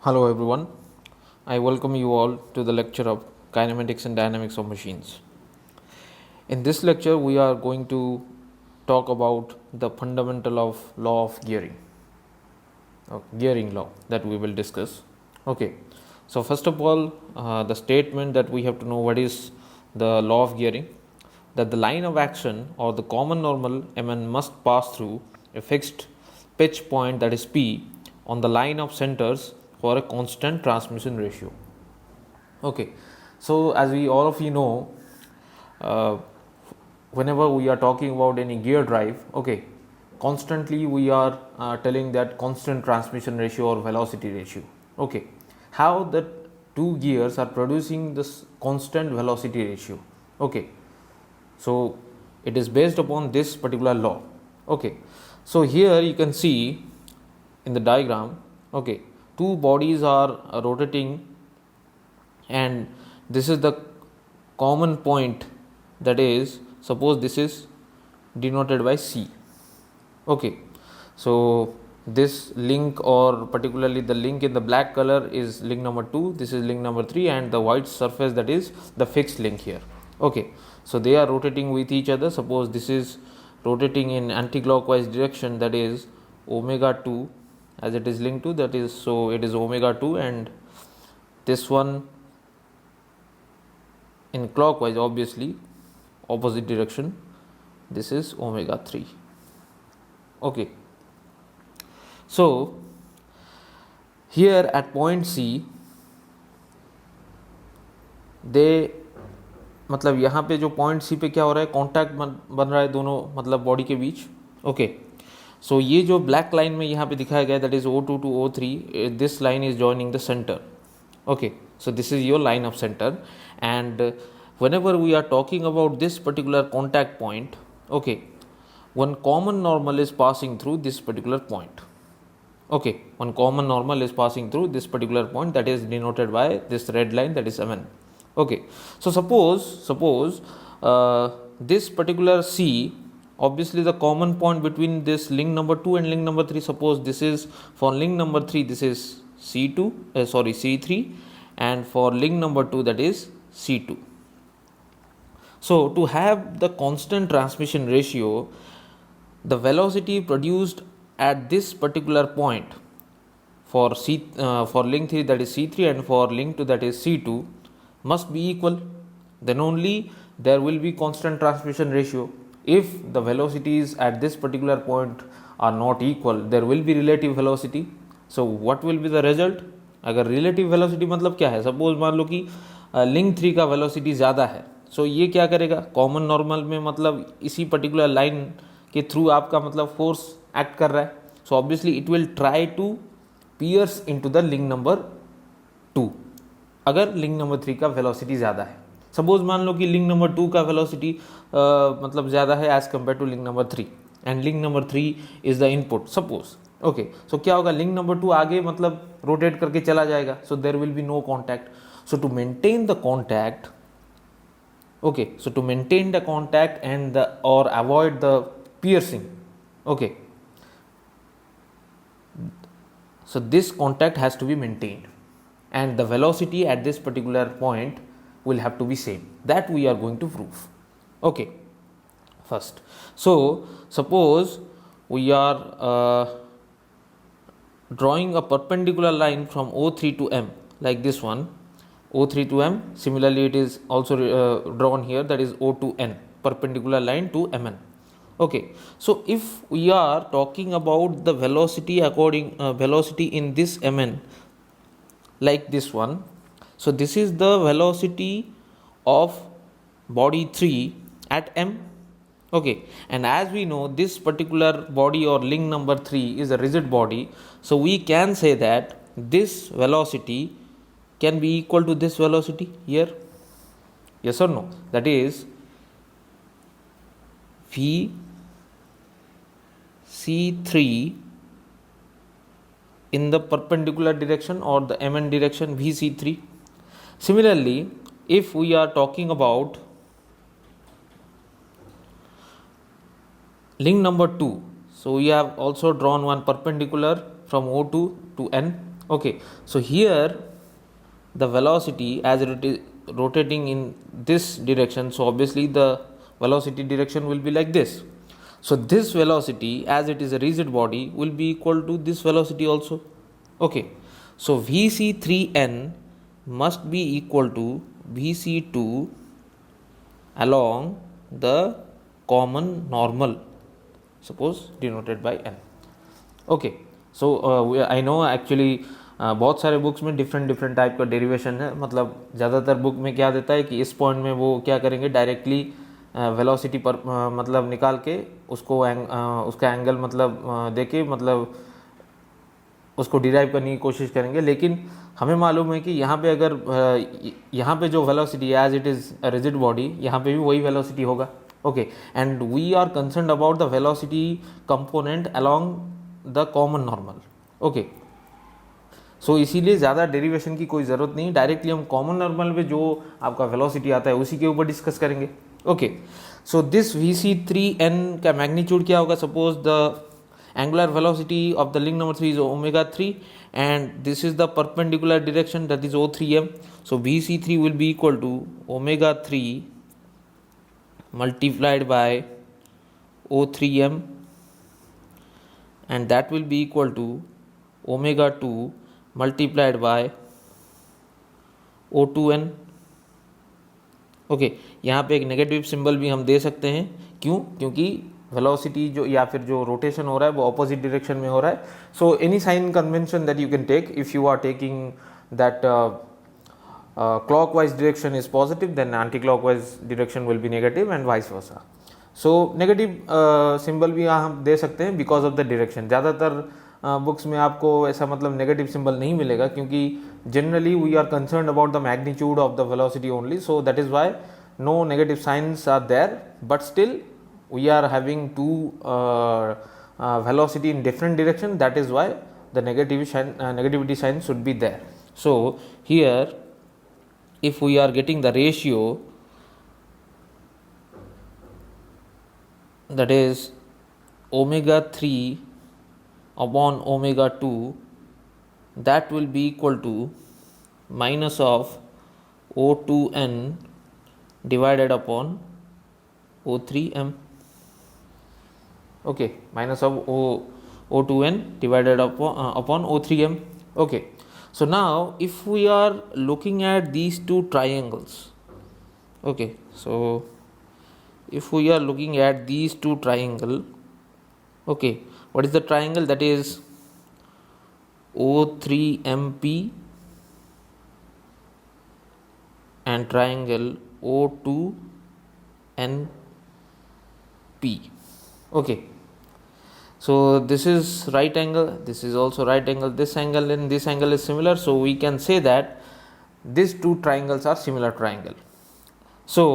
Hello everyone, I welcome you all to the lecture of Kinematics and Dynamics of Machines. In this lecture, we are going to talk about the fundamental of law of gearing, gearing law that we will discuss. Okay, so first of all, the statement that we have to know what is the law of gearing, that the line of action or the common normal Mn must pass through a fixed pitch point, that is P, on the line of centers for a constant transmission ratio. Okay, so as we all of you know, uh, whenever we are talking about any gear drive, okay, constantly we are telling that constant transmission ratio or velocity ratio. Okay, how the two gears are producing this constant velocity ratio. Okay, so it is based upon this particular law. Okay, so here you can see in the diagram, okay, two bodies are rotating, and this is the common point, that is, suppose this is denoted by C. Okay, so this link, or particularly the link in the black color, is link number 2, this is link number 3, and the white surface, that is the fixed link here. Okay, so they are rotating with each other. Suppose this is rotating in anti-clockwise direction, that is omega 2, as it is linked to, that is, so it is omega 2, and this one in clockwise, obviously opposite direction, this is omega 3. Okay, so here at point C, they मतलब यहाँ पे जो point सी पे क्या हो रहा है, contact बन रहा है दोनों मतलब बॉडी के बीच. ओके, सो ये जो ब्लैक लाइन में यहाँ पे दिखाया गया, that is O2 to O3, this line is joining the centre. Okay, so this is your line of center, and whenever we are talking about this particular contact point, okay, one common normal is passing through this particular point. Okay, one common normal is passing through this particular point, that is denoted by this red line, that is Mn. Okay, so suppose this particular C, obviously the common point between this link number 2 and link number 3, suppose this is for link number 3, this is C3, and for link number 2, that is C2. So to have the constant transmission ratio, the velocity produced at this particular point for link 3, that is C3, and for link 2, that is C2, must be equal. Then only there will be constant transmission ratio. If the velocities at this particular point are not equal, there will be relative velocity. So what will be the result? अगर relative velocity मतलब क्या है, suppose मान लो कि link 3 का velocity ज़्यादा है, सो ये क्या करेगा, कॉमन नॉर्मल में मतलब इसी पर्टिकुलर लाइन के थ्रू आपका मतलब फोर्स एक्ट कर रहा है, so obviously it will try to pierce into the link number 2 अगर लिंक नंबर 3 का वेलोसिटी ज़्यादा है. सपोज मान लो कि लिंक नंबर 2 का वेलोसिटी मतलब ज़्यादा है as compared to link number 3, and link number 3 is the input suppose. Okay, so क्या होगा, लिंक नंबर 2 आगे मतलब रोटेट करके चला जाएगा, so there will be no contact. So to maintain the contact, okay, so to maintain the contact and the or avoid the piercing, okay, so this contact has to be maintained, and the velocity at this particular point will have to be same. That we are going to prove. Okay, first, so suppose we are drawing a perpendicular line from O3 to M, like this one, O3 to M. Similarly, it is also drawn here, that is O to N, perpendicular line to Mn. Okay, so if we are talking about the velocity velocity in this Mn, like this one, so this is the velocity of body 3 at M. Okay, and as we know, this particular body or link number 3 is a rigid body, so we can say that this velocity can be equal to this velocity here, yes or no, that is Vc3 in the perpendicular direction or the Mn direction, Vc3. Similarly, if we are talking about link number 2, so we have also drawn one perpendicular from O2 to N. Okay, so here the velocity as it is rotating in this direction, so obviously the velocity direction will be like this. So this velocity as it is a rigid body will be equal to this velocity also. Okay, so Vc3n must be equal to Vc2 along the common normal, suppose denoted by n. Okay, so I know actually बहुत सारे books में different different type का derivation है. मतलब ज़्यादातर book में क्या देता है कि इस पॉइंट में वो क्या करेंगे, डायरेक्टली वेलोसिटी पर मतलब निकाल के उसको उसका एंगल मतलब देके मतलब उसको डिराइव करने की कोशिश करेंगे. लेकिन हमें मालूम है कि यहाँ पे अगर यहाँ पे जो वेलोसिटी है as it is rigid body, यहाँ पे भी वही वेलोसिटी होगा. Okay, and we are concerned about the velocity component along the common normal. Okay, so इसीलिए ज़्यादा डेरिवेशन की कोई ज़रूरत नहीं, डायरेक्टली हम कॉमन नॉर्मल पे जो आपका वेलोसिटी आता है उसी के ऊपर डिस्कस करेंगे. ओके, सो दिस Vc3n का मैग्नीट्यूड क्या होगा. Suppose the angular velocity of the link number 3 is omega 3 and this is the perpendicular direction, that is O3m. So Vc3 will be equal to omega 3 multiplied by O3m and that will be equal to omega 2 multiplied by O2n. Okay, यहाँ पे एक negative symbol भी हम दे सकते हैं. क्यों? क्योंकि velocity जो या फिर जो रोटेशन हो रहा है वो ऑपोजिट डायरेक्शन में हो रहा है. So any sign convention that you can take if you are taking that clockwise direction is positive, then anti-clockwise direction will be negative and vice versa. So negative symbol भी हम दे सकते हैं because of the direction. ज़्यादातर books में आपको ऐसा मतलब negative symbol नहीं मिलेगा क्योंकि generally we are concerned about the magnitude of the velocity only, so that is why no negative signs are there. But still we are having two velocity in different direction, that is why the negativity sign should be there. So here if we are getting the ratio, that is omega 3 upon omega 2, that will be equal to minus of O2n divided upon O3m. Okay, minus of O2n divided upon O3m. Okay, so now if we are looking at these two triangles, okay, so if we are looking at these two triangle, okay, what is the triangle? That is O3MP and triangle O2NP. Okay, so this is right angle, this is also right angle, this angle and this angle is similar, so we can say that these two triangles are similar triangle. So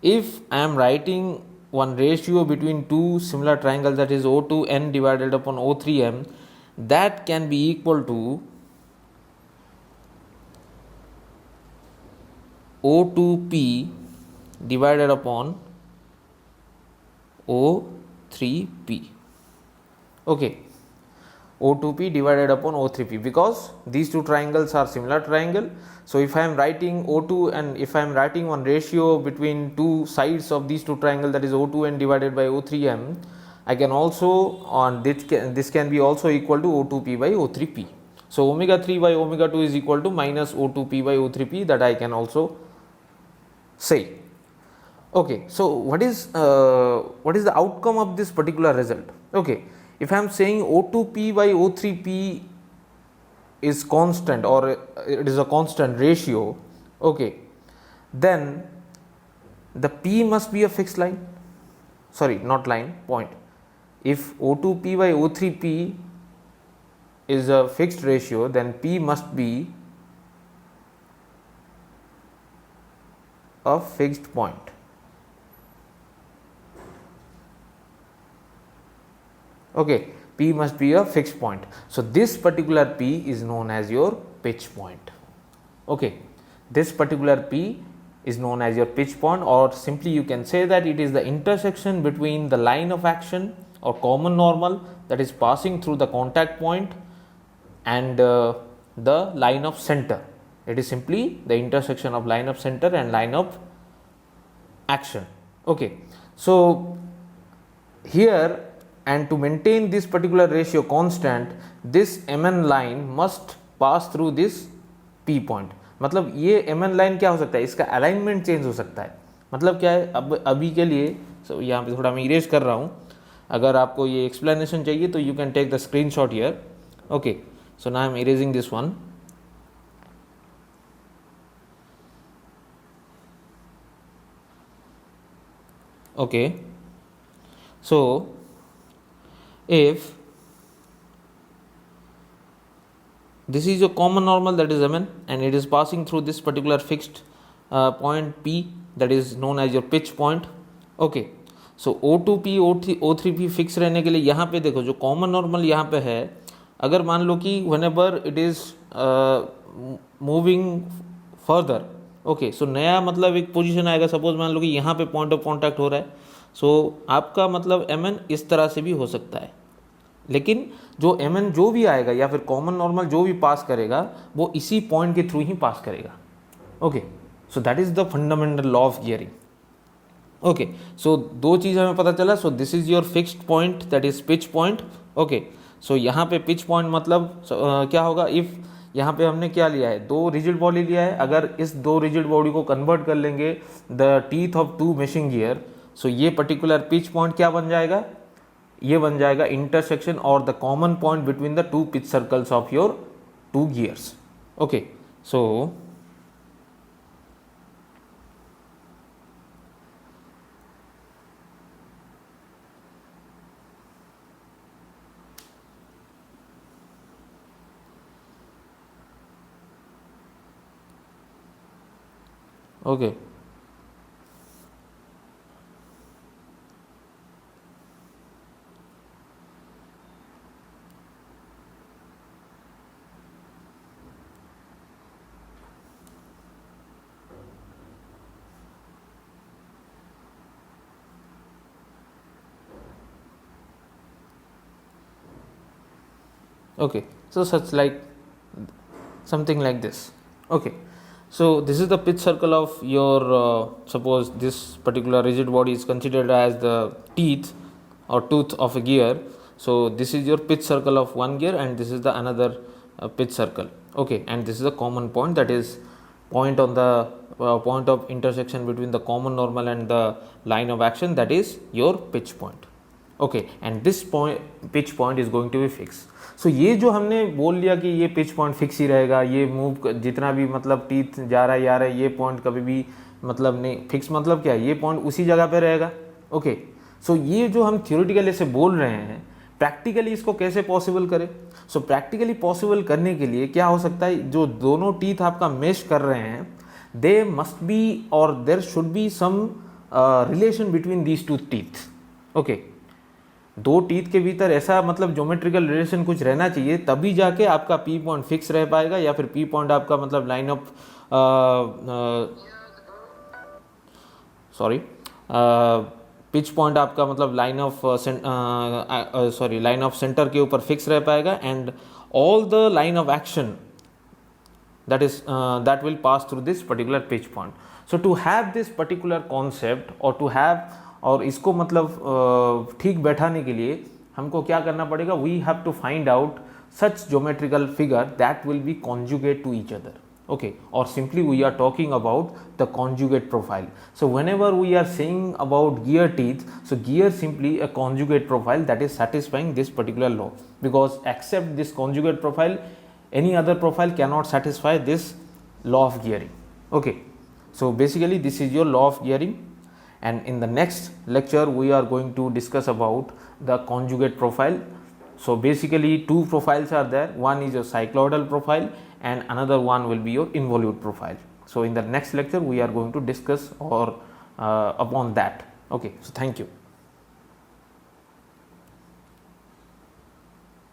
if I am writing one ratio between two similar triangles, that is O2n divided upon O3m, that can be equal to O2p divided upon O3p. Okay, O2p divided upon O3p, because these two triangles are similar triangle. So if I am writing O2 and if I am writing one ratio between two sides of these two triangles, that is O2n divided by O3m, I can also on this can be also equal to O2p by O3p. So omega 3 by omega 2 is equal to minus O2p by O3p, that I can also say. Okay, so what is the outcome of this particular result? Okay, if I am saying O2p by O3p is constant, or it is a constant ratio, okay, then the p must be a fixed line, sorry, not line, point. If O2p by O3p is a fixed ratio, then p must be a fixed point. Okay, p must be a fixed point. So this particular p is known as your pitch point. Okay, this particular p is known as your pitch point, or simply you can say that it is the intersection between the line of action or common normal that is passing through the contact point and the line of center. It is simply the intersection of line of center and line of action. Okay, so here, and to maintain this particular ratio constant, this mn line must pass through this p point. मतलब ये mn line क्या हो सकता है, इसका alignment change हो सकता है. मतलब क्या है, अब अभी के लिए यहाँ पे थोड़ा मैं इरेज कर रहा हूँ. अगर आपको ये एक्सप्लेनेशन चाहिए तो you can take the screenshot here. Okay, so now I am erasing this one. Okay, so if this is your common normal, that is mn, and it is passing through this particular fixed point p, that is known as your pitch point. Okay, so O2p O3p fix रहने के लिए यहाँ पे देखो जो common normal यहाँ पे है, अगर मान लो कि whenever it is moving further, okay, so नया मतलब एक पोजीशन आएगा. सपोज मान लो कि यहाँ पे पॉइंट ऑफ कॉन्टैक्ट हो रहा है, सो आपका मतलब mn इस तरह से भी हो सकता है. लेकिन जो mn जो भी आएगा या फिर कॉमन नॉर्मल जो भी पास करेगा वो इसी पॉइंट के थ्रू ही पास करेगा. Okay, so that is the fundamental law of gearing. Okay, so दो चीज़ हमें पता चला. So this is your fixed point, that is pitch point. Okay, so यहाँ पे पिच पॉइंट मतलब क्या होगा, इफ़ यहाँ पे हमने क्या लिया है, दो रिजिड बॉडी लिया है. अगर इस दो रिजिड बॉडी को कन्वर्ट कर लेंगे the teeth of two meshing gear, so ये पर्टिकुलर पिच पॉइंट क्या बन जाएगा, ये बन जाएगा इंटरसेक्शन और the common point between the two pitch circles of your two gears. Okay, सो okay, okay, so such like something like this. Okay, so this is the pitch circle of your suppose this particular rigid body is considered as the teeth or tooth of a gear. So this is your pitch circle of one gear and this is the another pitch circle. Okay, and this is the common point, that is point on the point of intersection between the common normal and the line of action, that is your pitch point. Okay, and this pitch point is going to be fix. So ये जो हमने बोल लिया कि ये pitch point fix ही रहेगा, ये move जितना भी मतलब टीथ जा रहा है या रहा है, ये पॉइंट कभी भी मतलब नहीं फिक्स, मतलब क्या है, ये पॉइंट उसी जगह पे रहेगा. ओके, सो ये जो हम थ्योरेटिकली से बोल रहे हैं, प्रैक्टिकली इसको कैसे पॉसिबल करें. सो प्रैक्टिकली पॉसिबल करने के लिए क्या हो सकता है, जो दोनों टीथ आपका मेश कर रहे हैं, दे मस्ट बी और there should be some relation between these two teeth. Okay, दो टीथ के भीतर ऐसा मतलब ज्योमेट्रिकल रिलेशन कुछ रहना चाहिए, तभी जाके आपका पी पॉइंट फिक्स रह पाएगा, या फिर पी पॉइंट आपका मतलब लाइन ऑफ पिच पॉइंट आपका मतलब line of line of centre के ऊपर फिक्स रह पाएगा, and all the line of action that will pass through this particular pitch point. So to have this particular concept or to have और इसको मतलब ठीक बैठाने के लिए हमको क्या करना पड़ेगा, we have to find out such geometrical figure that will be conjugate to each other. Okay, or simply we are talking about the conjugate profile. So whenever we are saying about gear teeth, so gear simply a conjugate profile that is satisfying this particular law, because except this conjugate profile any other profile cannot satisfy this law of gearing. Okay, so basically this is your law of gearing, and in the next lecture we are going to discuss about the conjugate profile. So basically two profiles are there, one is a cycloidal profile and another one will be your involute profile. So in the next lecture we are going to discuss or upon that. Okay, so thank you.